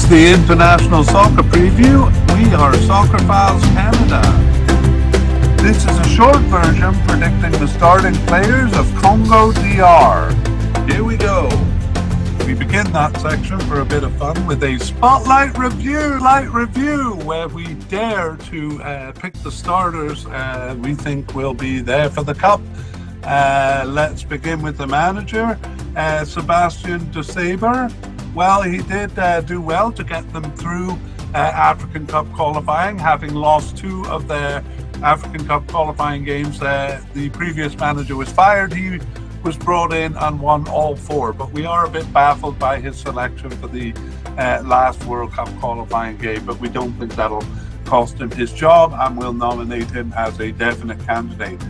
is the International Soccer Preview. We are Soccer Files Canada. This is a short version predicting the starting players of Congo DR. Here we go. We begin that section for a bit of fun with a spotlight review, where we dare to pick the starters we think will be there for the Cup. Let's begin with the manager, Sebastian De Saber. Well, he did do well to get them through African Cup qualifying, having lost 2 of their African Cup qualifying games. The previous manager was fired. He was brought in and won all 4, but we are a bit baffled by his selection for the last World Cup qualifying game, but we don't think that'll cost him his job, and we'll nominate him as a definite candidate.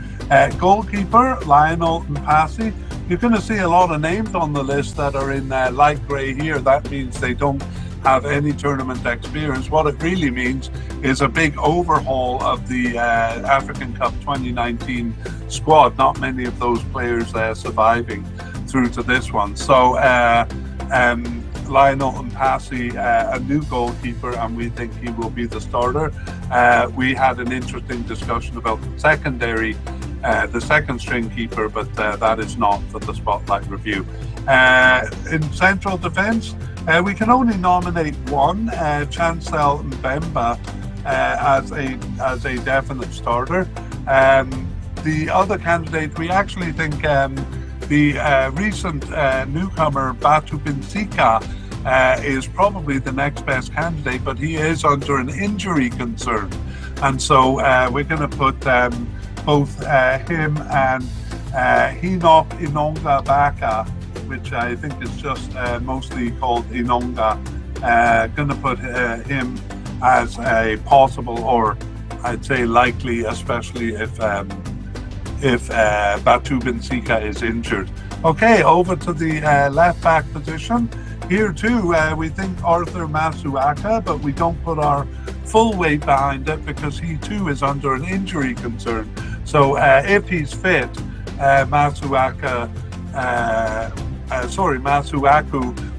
Goalkeeper, Lionel Mpasi. You're going to see a lot of names on the list that are in light grey here. That means they don't have any tournament experience. What it really means is a big overhaul of the African Cup 2019 squad. Not many of those players surviving through to this one. So Lionel Mpasi, a new goalkeeper, and we think he will be the starter. We had an interesting discussion about the second string keeper, but that is not for the spotlight review. In central defence, we can only nominate one, Chancel Mbemba, as a definite starter. The other candidate, we actually think the recent newcomer Batu Binsika is probably the next best candidate, but he is under an injury concern, and so we're going to put both him and Enoch Inonga Baka, which I think is just mostly called Inonga. Going to put him as a possible, or I'd say likely, especially if Batu Binsika is injured. Okay, over to the left back position. Here too, we think Arthur Masuaka, but we don't put our full weight behind it because he too is under an injury concern. So if he's fit, Masuaku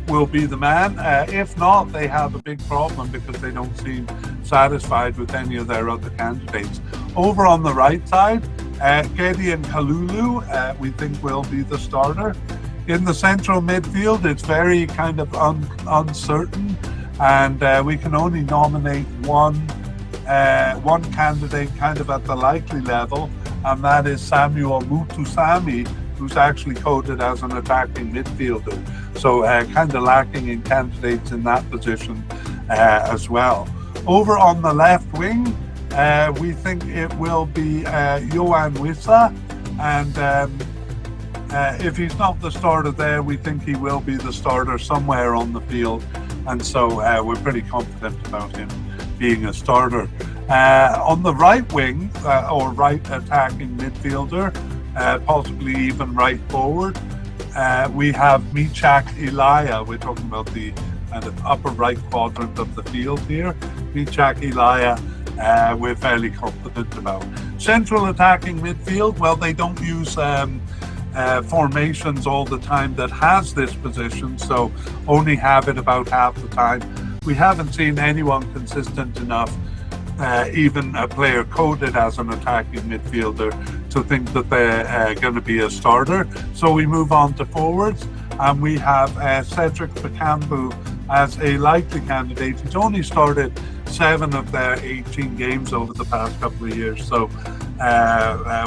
will be the man. If not, they have a big problem because they don't seem satisfied with any of their other candidates. Over on the right side, Gideon Kalulu, we think will be the starter. In the central midfield, it's very kind of uncertain, and we can only nominate one candidate kind of at the likely level, and that is Samuel Mutusami, who's actually coded as an attacking midfielder. So kind of lacking in candidates in that position as well. Over on the left wing, we think it will be Yohan Wissa, and if he's not the starter there, we think he will be the starter somewhere on the field, and so we're pretty confident about him being a starter. On the right wing, or right attacking midfielder, possibly even right forward, we have Michak Elia. We're talking about the kind of upper right quadrant of the field here. Michak Elia, we're fairly confident about. Central attacking midfield, well, they don't use formations all the time that has this position, so only have it about half the time. We haven't seen anyone consistent enough, even a player coded as an attacking midfielder, to think that they're going to be a starter. So we move on to forwards, and we have Cedric Bakambu as a likely candidate. He's only started 7 of their 18 games over the past couple of years, so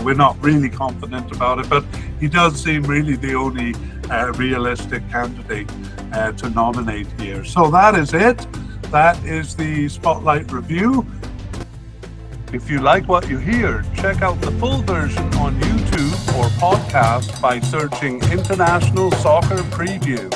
we're not really confident about it, but he does seem really the only realistic candidate to nominate here. So that is it. That is the Spotlight Review. If you like what you hear, check out the full version on YouTube or podcast by searching International Soccer Preview.